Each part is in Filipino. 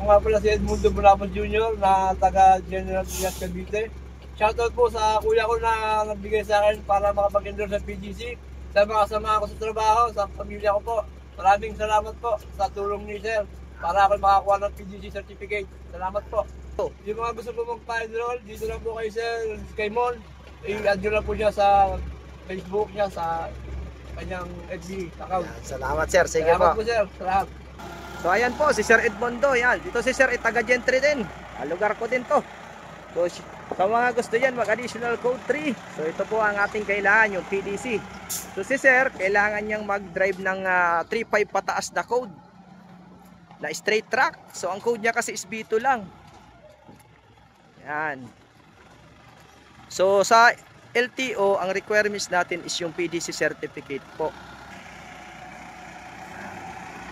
Ako nga pala si Edmundo Bramos Jr. na taga General Trias Cavite. Shoutout po sa kuya ko na nagbigay sa akin para makapag-endorse sa PGC. Sa mga kasama ko sa trabaho, sa pamilya ko po. Maraming salamat po sa tulong ni Sir para ako makakuha ng PGC certificate. Salamat po. Yung mga gusto po magpa-enroll, dito lang po kay Sir Kaimon. I-add nyo lang po siya sa Facebook niya, sa kanyang FB account. Salamat sir, sige Salamat po. po Sir. Salamat. So ayan po, si Sir Edmundo, yan. Dito si Sir, taga Gentry din. Lugar ko din to. So sa mga gusto yan, mag-additional code 3. So ito po ang ating kailangan, yung PDC. So si Sir, kailangan niyang mag-drive ng 3.5 pataas na code. Na straight track. So ang code niya kasi is B2 lang. Yan. So sa LTO, ang requirements natin is yung PDC certificate po.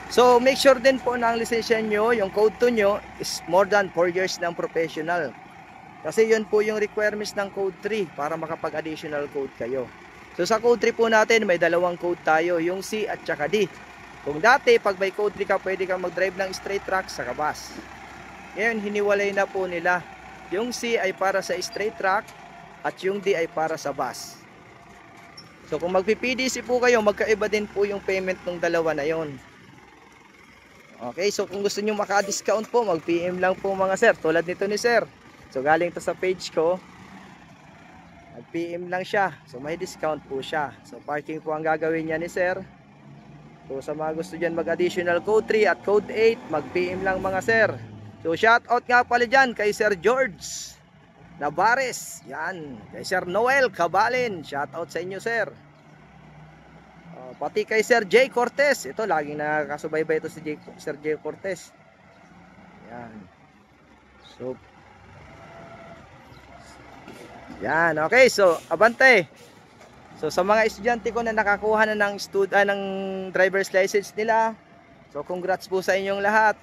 So make sure din po na ang lisensya nyo, yung code 2 nyo is more than 4 years ng professional. Kasi yun po yung requirements ng code 3 para makapag-additional code kayo. So sa code 3 po natin, may dalawang code tayo, yung C at saka D. Kung dati, pag may code 3 ka, pwede kang mag-drive ng straight track sa kabas. Ngayon, hiniwalay na po nila. Yung C ay para sa straight track at yung D ay para sa bus. So kung magpi-PDC po kayo, magkaiba din po yung payment ng dalawa na yon. Okay, so kung gusto nyo maka-discount po, mag-PM lang po mga sir. Tulad nito ni sir. So galing to sa page ko. Mag-PM lang siya. So may discount po siya. So parking po ang gagawin niya ni sir. So sa mga gusto dyan mag-additional code 3 at code 8, mag-PM lang mga sir. So shout out nga pala dyan kay Sir George Navares. Yan. Kay Sir Noel Cabalin. Shout out sa inyo sir. Pati kay Sir J. Cortez. Ito, laging nakakasubaybay ito si Sir J. Cortez. Yan. So, yan. Okay, so, abante. So, sa mga estudyante ko na nakakuha na ng driver's license nila, so, congrats po sa inyong lahat.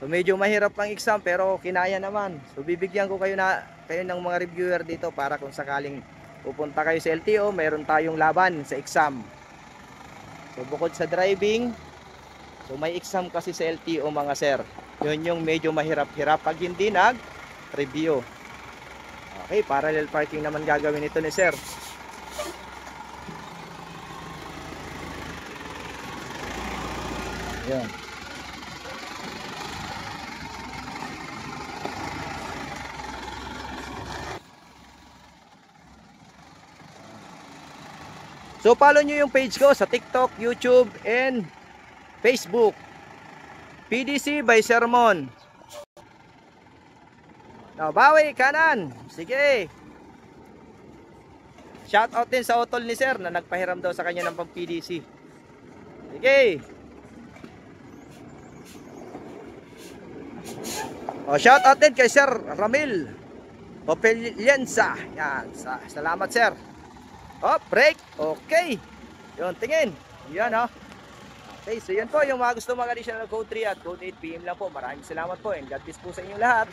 So, medyo mahirap ang exam, pero kinaya naman. So, bibigyan ko kayo ng mga reviewer dito para kung sakaling pupunta kayo sa LTO, mayroon tayong laban sa exam. So bukod sa driving, so may exam kasi sa LTO mga sir. Yun yung medyo mahirap-hirap pag hindi nag-review. Okay, parallel parking naman gagawin ito ni sir. Yan. So follow nyo yung page ko sa TikTok, YouTube, and Facebook. PDC by Sermon. Now, bawi, kanan. Sige. Shout out din sa utol ni Sir na nagpahiram daw sa kanya ng pang PDC. Sige. O, shout out din kay Sir Ramil Opelienza. Yan. Salamat Sir. Oh, break. Okay. Yun, tingin. Yan, oh. Okay, so yan po yung mga gusto mag-additional code 3 at code 8 PM lang po. Maraming salamat po and God bless po sa inyong lahat.